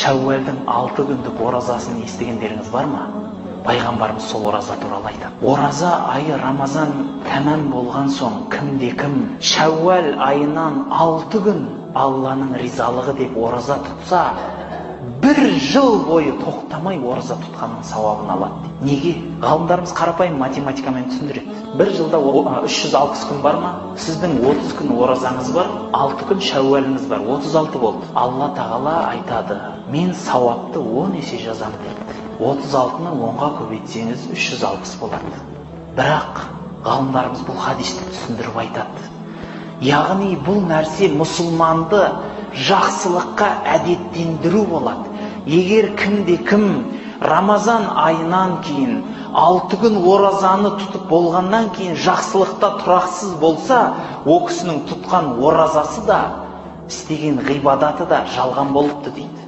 Шәуәлдің 6 күндік оразасын естігендеріңіз бар ма? Пайғамбарымыз сол ораза туралы айтады. Ораза айы Рамазан тәмам болған соң кімде-кім Шәуәл айынан 6 күн Алланың ризалығы деп ораза тұтса, 1 жыл бойы тоқтамай ораза тұтқанның сауабын алады. Неге? Ғалымдарымыз қарапайым математикамен түсіндіреді. 1 жылда 360 күн бар ма? Сіздің 30 күн оразаңыз бар, 6 күн Шәуәліңіз бар, 36 болды. Алла Тағала айтады, мен сауапты 10 есе жазам дейді. 36-ны 10-ға көбейтсеңіз 360 болады. Бірақ ғалымдарымыз бұл хадисті түсіндіріп айтады. Яғни бұл нәрсе мұсылманды жақсылыққа әдеттендіру болады. Егер кімде-кім Рамазан айынан кейін 6 күн оразаны тұтып болғаннан кейін жақсылықта тұрақсыз болса, о кісінің тұтқан оразасы да, істеген ғибадаты да жалған болыпты дейді.